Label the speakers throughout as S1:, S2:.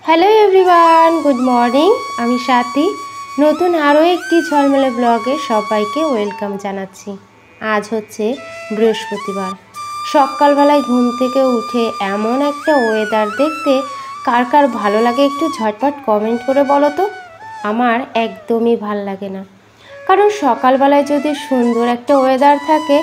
S1: Hello everyone, good morning. আমি সাথী নতুন আরও একটি ঝলমলে ব্লগে সবাইকে ওয়েলকাম জানাচ্ছি। আজ হচ্ছে বৃহস্পতিবার। সকালবেলায় ঘুম থেকে উঠে এমন একটা ওয়েদার দেখতে কার কার ভালো লাগে একটু ঝটপট কমেন্ট করে বলো তো। আমার একদমই ভাল লাগে না, কারণ সকালবেলায় যদি সুন্দর একটা ওয়েদার থাকে,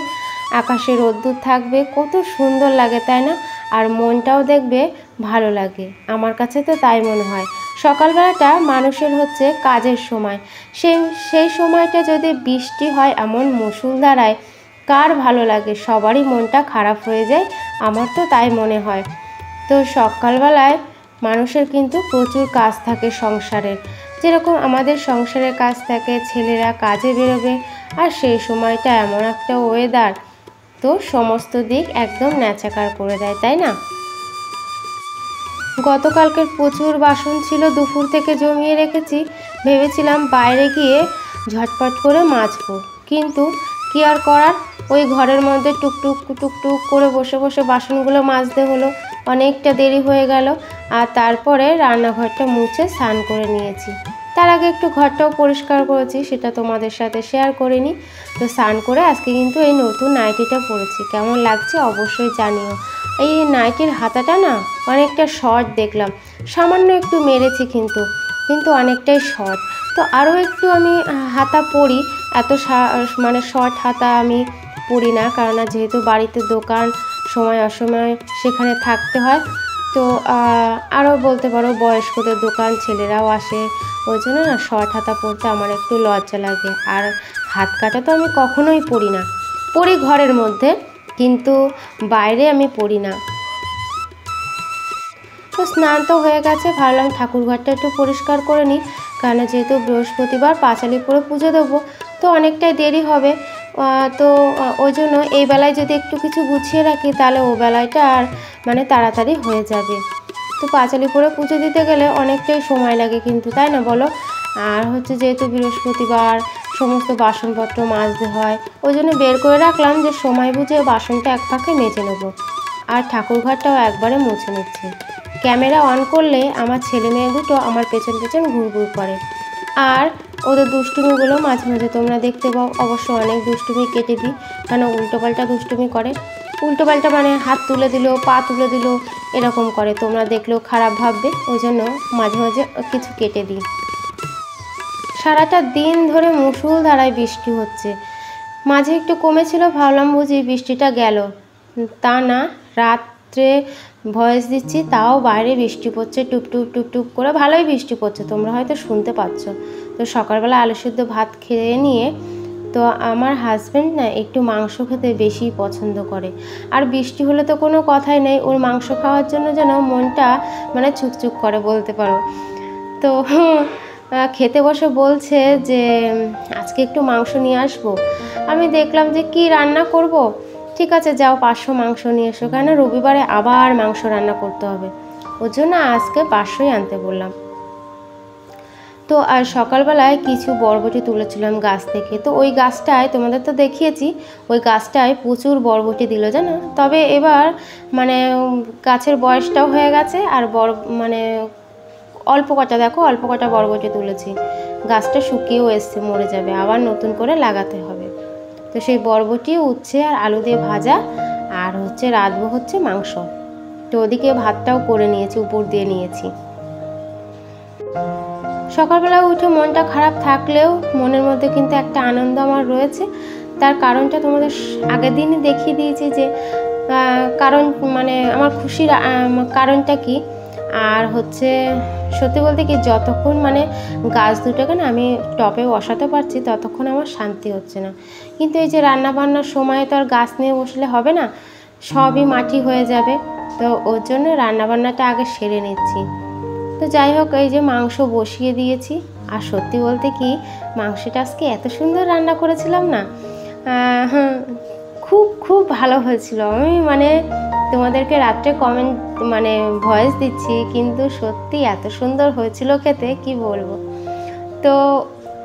S1: আকাশে রোদ্দুর থাকবে, কত সুন্দর লাগে তাই না? আর মনটাও দেখবে ভালো লাগে। আমার কাছে তো তাই মনে হয়। সকালবেলাটা মানুষের হচ্ছে কাজের সময়, সেই সময়টা যদি বৃষ্টি হয় এমন মুষলধারায়, কার ভালো লাগে? সবারই মনটা খারাপ হয়ে যায়, আমার তো তাই মনে হয়। তো সকালবেলায় মানুষের কিন্তু প্রচুর কাজ থাকে সংসারের, যেরকম আমাদের সংসারের কাজ থাকে, ছেলেরা কাজে বেরোবে, আর সেই সময়টা এমন একটা ওয়েদার, তো সমস্ত দিক একদম ন্যাচাকার করে দেয়, তাই না? গতকালকের প্রচুর বাসন ছিল, দুপুর থেকে জমিয়ে রেখেছি। ভেবেছিলাম বাইরে গিয়ে ঝটপট করে মাজবো, কিন্তু কী আর করার, ওই ঘরের মধ্যে টুকটুক টুকটুক করে বসে বসে বাসনগুলো মাজতে হলো। অনেকটা দেরি হয়ে গেল। আর তারপরে রান্নাঘরটা মুছে স্নান করে নিয়েছি। তার আগে একটু ঘরটাও পরিষ্কার করেছি, সেটা তোমাদের সাথে শেয়ার করিনি। তো স্নান করে আজকে কিন্তু এই নতুন নাইটিটা পরেছি, কেমন লাগছে অবশ্যই জানিও। এই নাইটির হাতাটা না অনেকটা শর্ট দেখলাম, সামান্য একটু মেরেছি কিন্তু অনেকটাই শর্ট। তো আরও একটু আমি হাতা পরি, এত মানে শর্ট হাতা আমি পরি না, কারণ যেহেতু বাড়িতে দোকান, সময় অসময় সেখানে থাকতে হয়। তো আরও বলতে পারো বয়স্কদের দোকান, ছেলেরাও আসে, ওই জন্য না শর্ট হাতা পরতে আমার একটু লজ্জা লাগে। আর হাত কাটা তো আমি কখনোই পরি না, পরি ঘরের মধ্যে, কিন্তু বাইরে আমি পরি না। তো স্নান তো হয়ে গেছে, ভাবলাম ঠাকুরঘরটা একটু পরিষ্কার করে নিই, কারণ যেহেতু বৃহস্পতিবার পাঁচালি করে পুজো দেবো, তো অনেকটাই দেরি হবে। তো ওই জন্য এই বেলায় যদি একটু কিছু গুছিয়ে রাখি, তাহলে ও বেলায়টা আর মানে তাড়াতাড়ি হয়ে যাবে। তো পাঁচালি করে পুজো দিতে গেলে অনেকটাই সময় লাগে কিন্তু, তাই না বলো? আর হচ্ছে যেহেতু বৃহস্পতিবার সমস্ত বাসনপত্র মাজতে হয়, ওই জন্য বের করে রাখলাম যে সময় বুঝে বাসনটা এক ফাঁকে মেজে নেবো। আর ঠাকুরঘরটাও একবারে মুছে নিচ্ছি। ক্যামেরা অন করলে আমার ছেলে মেয়ে দুটো আমার পেছন পেছন ঘুরঘুর করে, আর ওদের দুষ্টুমিগুলো মাঝে মাঝে তোমরা দেখতে পাও। অবশ্য অনেক দুষ্টুমি কেটে দিই, কেন উল্টোপাল্টা দুষ্টুমি করে। উল্টোপাল্টা মানে হাত তুলে দিল, পা তুলে দিল, এরকম করে, তোমরা দেখলেও খারাপ ভাববে, ওই জন্য মাঝে মাঝে কিছু কেটে দিই। সারাটা দিন ধরে মুষলধারায় বৃষ্টি হচ্ছে, মাঝে একটু কমেছিল, ভাবলাম বুঝি বৃষ্টিটা গেল, তা না। রাত্রে ভয়েস দিচ্ছি, তাও বাইরে বৃষ্টি পড়ছে, টুপটুপ টুপটুপ করে, ভালোই বৃষ্টি পড়ছে, তোমরা হয়তো শুনতে পাচ্ছ। তো সকালবেলা আলু সিদ্ধ ভাত খেয়ে নিয়ে, তো আমার হাজব্যান্ড না একটু মাংস খেতে বেশি পছন্দ করে, আর বৃষ্টি হলে তো কোনো কথাই নেই, ওর মাংস খাওয়ার জন্য যেন মনটা মানে চুকচুক করে বলতে পারো। তো খেতে বসে বলছে যে আজকে একটু মাংস নিয়ে আসবো। আমি দেখলাম যে কি রান্না করব, ঠিক আছে যাও 500 মাংস নিয়ে এসো, কেন রবিবারে আবার মাংস রান্না করতে হবে, ওর জন্য আজকে 500ই আনতে বললাম। তো আর সকালবেলায় কিছু বরবটি তুলেছিলাম গাছ থেকে, তো ওই গাছটায় তোমাদের তো দেখিয়েছি, ওই গাছটায় প্রচুর বরবটি দিল জানো। তবে এবার মানে গাছের বয়সটাও হয়ে গেছে, আর মানে অল্প কটা, দেখো অল্প কটা বরবটি তুলেছি, গাছটা শুকিয়েও এসছে, মরে যাবে, আবার নতুন করে লাগাতে হবে। তো সেই বরবটি, উচ্ছে আর আলু দিয়ে ভাজা, আর হচ্ছে রাঁধবো হচ্ছে মাংস। তো ওদিকে ভাতটাও করে নিয়েছি, উপর দিয়ে নিয়েছি। সকালবেলা উঠে মনটা খারাপ থাকলেও মনের মধ্যে কিন্তু একটা আনন্দ আমার রয়েছে। তার কারণটা তোমাদের আগের দিনই দেখিয়ে দিয়েছি যে কারণ মানে আমার খুশির কারণটা কি। আর হচ্ছে সত্যি বলতে কি, যতক্ষণ মানে গাছ দুটোকে না আমি টপে বসাতে পারছি, ততক্ষণ আমার শান্তি হচ্ছে না। কিন্তু এই যে রান্না বান্নার সময় তো আর গাছ নিয়ে বসলে হবে না, সবই মাটি হয়ে যাবে, তো ওর জন্য রান্নাবান্নাটা আগে সেরে নিচ্ছি। তো যাই হোক, এই যে মাংস বসিয়ে দিয়েছি, আর সত্যি বলতে কি মাংসটা আজকে এত সুন্দর রান্না করেছিলাম না, খুব খুব ভালো হয়েছিল। আমি মানে তোমাদেরকে রাত্রে কমেন্ট মানে ভয়েস দিচ্ছি, কিন্তু সত্যি এত সুন্দর হয়েছিল খেতে, কি বলবো। তো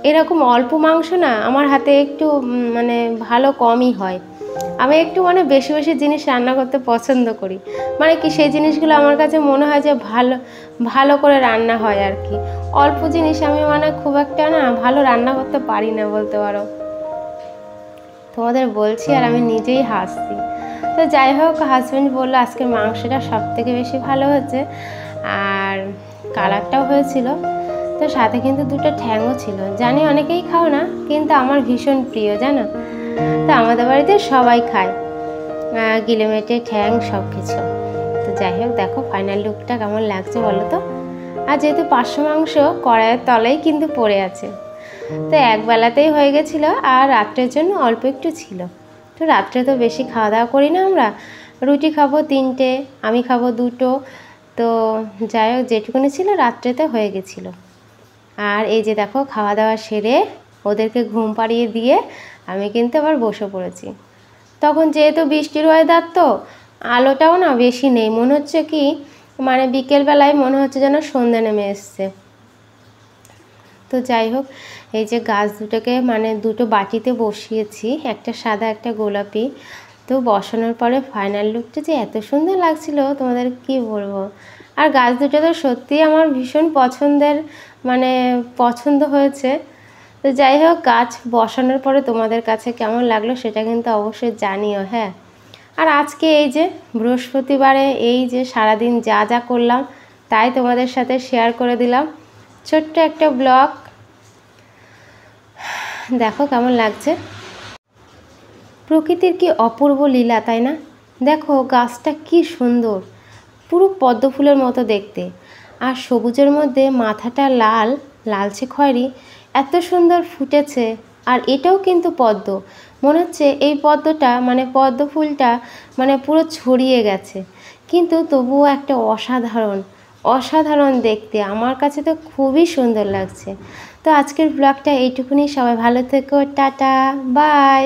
S1: এরকম অল্প মাংস না আমার হাতে একটু মানে ভালো কমই হয়, আমি একটু মানে বেশি বেশি জিনিস রান্না করতে পছন্দ করি, মানে কি সেই জিনিসগুলো আমার কাছে মনে হয় যে ভালো ভালো করে রান্না হয় আর কি। অল্প জিনিস আমি মানে খুব একটা না ভালো রান্না করতে পারি না বলতে পারো। তোমাদের বলছি আর আমি নিজেই হাসছি। তো যাই হোক, হাজব্যান্ড বললো আজকের মাংসটা সব থেকে বেশি ভালো হচ্ছে, আর কালারটাও হয়েছিল। তো সাথে কিন্তু দুটো ঠ্যাংও ছিল। জানি অনেকেই খাও না, কিন্তু আমার ভীষণ প্রিয় জানো। তো আমাদের বাড়িতে সবাই খায় গিলেমেটে ঠ্যাং সব কিছু। তো যাই হোক, দেখো ফাইনাল লুকটা কেমন লাগছে বলো তো। আর যেহেতু 500 মাংস কড়াইয়ের তলায় কিন্তু পড়ে আছে, তো একবেলাতেই হয়ে গেছিলো, আর রাত্রের জন্য অল্প একটু ছিল। তো রাত্রে তো বেশি খাওয়া দাওয়া করি না আমরা, রুটি খাবো 3টে, আমি খাবো 2টো। তো যাই হোক, যেটুকুনি ছিল রাত্রেতে হয়ে গেছিলো। আর এই যে দেখো, খাওয়া দাওয়া সেরে ওদেরকে ঘুম পাড়িয়ে দিয়ে আমি কিন্তু আবার বসে পড়েছি। তখন যেহেতু বৃষ্টির ওয়েদার, তো আলোটাও না বেশি নেই, মনে হচ্ছে কি মানে বিকেলবেলায় মনে হচ্ছে যেন সন্ধ্যা নেমে এসছে। তো যাই হোক, এই যে গাছ দুটোকে মানে দুটো বাটিতে বসিয়েছি, একটা সাদা একটা গোলাপি। তো বসানোর পরে ফাইনাল লুকটা যে এত সুন্দর লাগছিল তোমাদের কি বলবো। আর গাছ দুটো তো সত্যিই আমার ভীষণ পছন্দের, মানে পছন্দ হয়েছে। তো যাই হোক, গাছ বসানোর পরে তোমাদের কাছে কেমন লাগলো সেটা কিন্তু অবশ্যই জানিও। হ্যাঁ, আর আজকে এই যে বৃহস্পতিবারে এই যে সারাদিন যা যা করলাম তাই তোমাদের সাথে শেয়ার করে দিলাম, ছোট্ট একটা ব্লগ। দেখো কেমন লাগছে, প্রকৃতির কি অপূর্ব লীলা, তাই না? দেখো গাছটা কি সুন্দর, পুরো পদ্ম ফুলের মতো দেখতে, আর সবুজের মধ্যে মাথাটা লাল, লালচে খয়েরি, এত সুন্দর ফুটেছে। আর এটাও কিন্তু পদ্ম, মনে হচ্ছে এই পদ্মটা মানে পদ্ম ফুলটা মানে পুরো ছড়িয়ে গেছে, কিন্তু তবুও একটা অসাধারণ অসাধারণ দেখতে, আমার কাছে তো খুবই সুন্দর লাগছে। তো আজকের ব্লগটা এইটুকুনি, সবাই ভালো থেকো, টাটা, বাই।